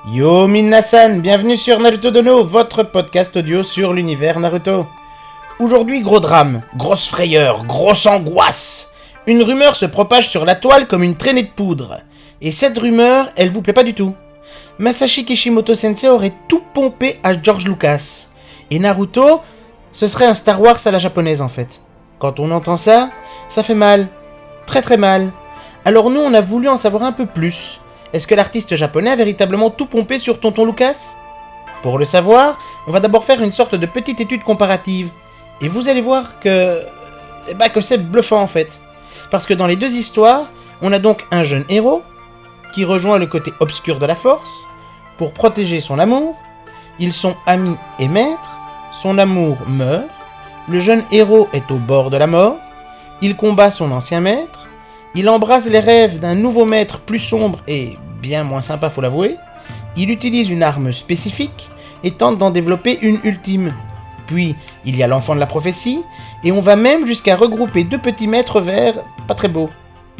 Yo Minasan, bienvenue sur Naruto Dono, votre podcast audio sur l'univers Naruto. Aujourd'hui, gros drame, grosse frayeur, grosse angoisse. Une rumeur se propage sur la toile comme une traînée de poudre. Et cette rumeur, elle vous plaît pas du tout. Masashi Kishimoto Sensei aurait tout pompé à George Lucas. Et Naruto, ce serait un Star Wars à la japonaise en fait. Quand on entend ça, ça fait mal. Très très mal. Alors nous, on a voulu en savoir un peu plus. Est-ce que l'artiste japonais a véritablement tout pompé sur Tonton Lucas ? Pour le savoir, on va d'abord faire une sorte de petite étude comparative. Et vous allez voir que c'est bluffant en fait. Parce que dans les deux histoires, on a donc un jeune héros qui rejoint le côté obscur de la force pour protéger son amour. Ils sont amis et maîtres, son amour meurt, le jeune héros est au bord de la mort, il combat son ancien maître, il embrasse les rêves d'un nouveau maître plus sombre et bien moins sympa faut l'avouer, il utilise une arme spécifique et tente d'en développer une ultime. Puis, il y a l'enfant de la prophétie, et on va même jusqu'à regrouper deux petits maîtres verts pas très beaux.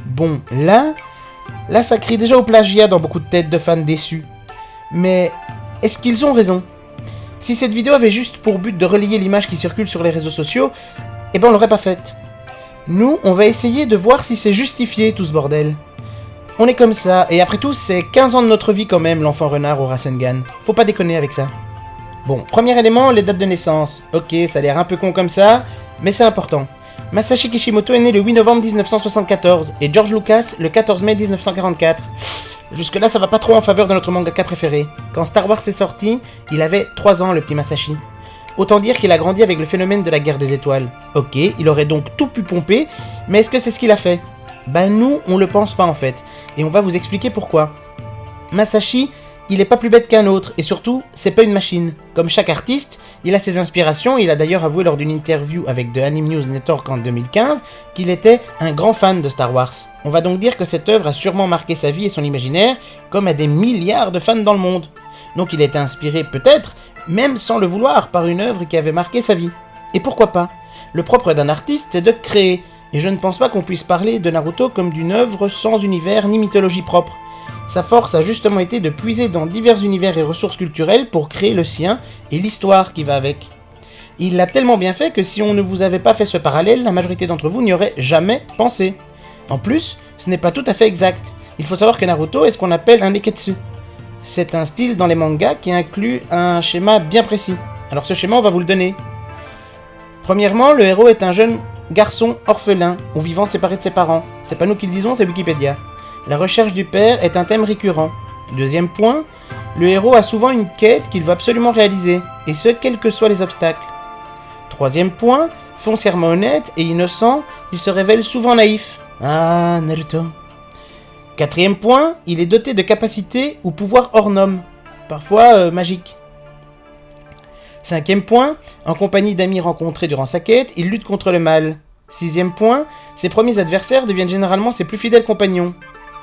Bon, là ça crie déjà au plagiat dans beaucoup de têtes de fans déçus. Mais est-ce qu'ils ont raison ? Si cette vidéo avait juste pour but de relayer l'image qui circule sur les réseaux sociaux, on l'aurait pas faite. Nous, on va essayer de voir si c'est justifié tout ce bordel. On est comme ça, et après tout, c'est 15 ans de notre vie quand même, l'enfant renard au Rasengan. Faut pas déconner avec ça. Bon, premier élément, les dates de naissance. Ok, ça a l'air un peu con comme ça, mais c'est important. Masashi Kishimoto est né le 8 novembre 1974, et George Lucas le 14 mai 1944. Jusque-là, ça va pas trop en faveur de notre mangaka préféré. Quand Star Wars est sorti, il avait 3 ans, le petit Masashi. Autant dire qu'il a grandi avec le phénomène de la guerre des étoiles. Ok, il aurait donc tout pu pomper, mais est-ce que c'est ce qu'il a fait ? Nous, on le pense pas en fait, et on va vous expliquer pourquoi. Masashi, il est pas plus bête qu'un autre, et surtout, c'est pas une machine. Comme chaque artiste, il a ses inspirations, il a d'ailleurs avoué lors d'une interview avec The Anime News Network en 2015 qu'il était un grand fan de Star Wars. On va donc dire que cette œuvre a sûrement marqué sa vie et son imaginaire, comme à des milliards de fans dans le monde. Donc il a été inspiré peut-être, même sans le vouloir, par une œuvre qui avait marqué sa vie. Et pourquoi pas ? Le propre d'un artiste, c'est de créer, et je ne pense pas qu'on puisse parler de Naruto comme d'une œuvre sans univers ni mythologie propre. Sa force a justement été de puiser dans divers univers et ressources culturelles pour créer le sien et l'histoire qui va avec. Il l'a tellement bien fait que si on ne vous avait pas fait ce parallèle, la majorité d'entre vous n'y aurait jamais pensé. En plus, ce n'est pas tout à fait exact. Il faut savoir que Naruto est ce qu'on appelle un neketsu. C'est un style dans les mangas qui inclut un schéma bien précis. Alors ce schéma, on va vous le donner. Premièrement, le héros est un jeune garçon orphelin ou vivant séparé de ses parents. C'est pas nous qui le disons, c'est Wikipédia. La recherche du père est un thème récurrent. Deuxième point, le héros a souvent une quête qu'il veut absolument réaliser, et ce, quels que soient les obstacles. Troisième point, foncièrement honnête et innocent, il se révèle souvent naïf. Ah, Naruto. Quatrième point, il est doté de capacités ou pouvoirs hors normes, parfois magiques. Cinquième point, en compagnie d'amis rencontrés durant sa quête, il lutte contre le mal. Sixième point, ses premiers adversaires deviennent généralement ses plus fidèles compagnons.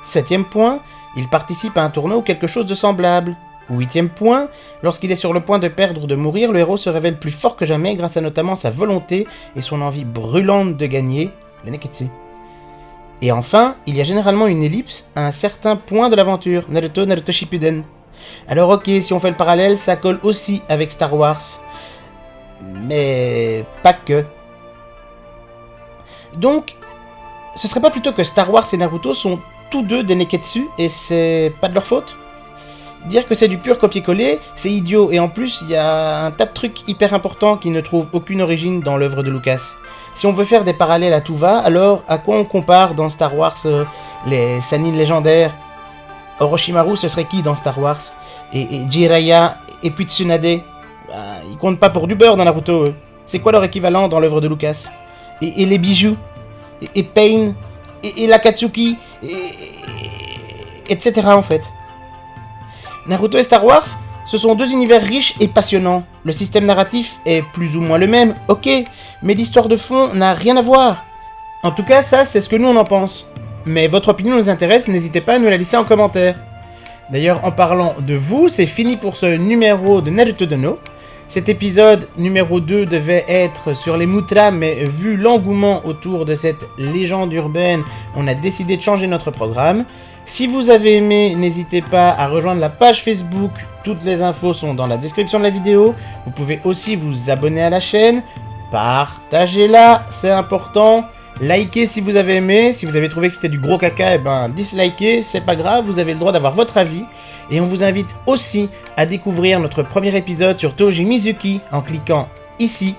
Septième point, il participe à un tournoi ou quelque chose de semblable. Huitième point, lorsqu'il est sur le point de perdre ou de mourir, le héros se révèle plus fort que jamais grâce à notamment sa volonté et son envie brûlante de gagner, le neketsu. Et enfin, il y a généralement une ellipse à un certain point de l'aventure, Naruto Shippuden. Alors ok, si on fait le parallèle, ça colle aussi avec Star Wars. Mais pas que. Donc, ce serait pas plutôt que Star Wars et Naruto sont tous deux des neketsu et c'est pas de leur faute ? Dire que c'est du pur copier-coller, c'est idiot, et en plus, il y a un tas de trucs hyper importants qui ne trouvent aucune origine dans l'œuvre de Lucas. Si on veut faire des parallèles à tout va, alors à quoi on compare dans Star Wars les Sannin légendaires ? Orochimaru, ce serait qui dans Star Wars ? Et Jiraiya et puis Tsunade, ils comptent pas pour du beurre dans Naruto, eux. C'est quoi leur équivalent dans l'œuvre de Lucas ? Et les bijoux, et Pain, et l'Akatsuki, etc. en fait. Naruto et Star Wars, ce sont deux univers riches et passionnants. Le système narratif est plus ou moins le même, ok, mais l'histoire de fond n'a rien à voir. En tout cas, ça, c'est ce que nous on en pense. Mais votre opinion nous intéresse, n'hésitez pas à nous la laisser en commentaire. D'ailleurs, en parlant de vous, c'est fini pour ce numéro de Naruto Dono. Cet épisode numéro 2 devait être sur les mutras, mais vu l'engouement autour de cette légende urbaine, on a décidé de changer notre programme. Si vous avez aimé, n'hésitez pas à rejoindre la page Facebook. Toutes les infos sont dans la description de la vidéo. Vous pouvez aussi vous abonner à la chaîne. Partagez-la, c'est important. Likez si vous avez aimé. Si vous avez trouvé que c'était du gros caca, eh ben dislikez, c'est pas grave. Vous avez le droit d'avoir votre avis. Et on vous invite aussi à découvrir notre premier épisode sur Toji Mizuki en cliquant ici.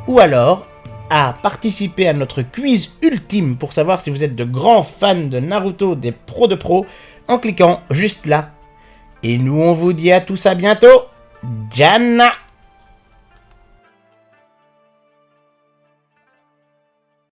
Ou alors à participer à notre quiz ultime pour savoir si vous êtes de grands fans de Naruto, des pros de pros, en cliquant juste là. Et nous on vous dit à tous à bientôt. Jana!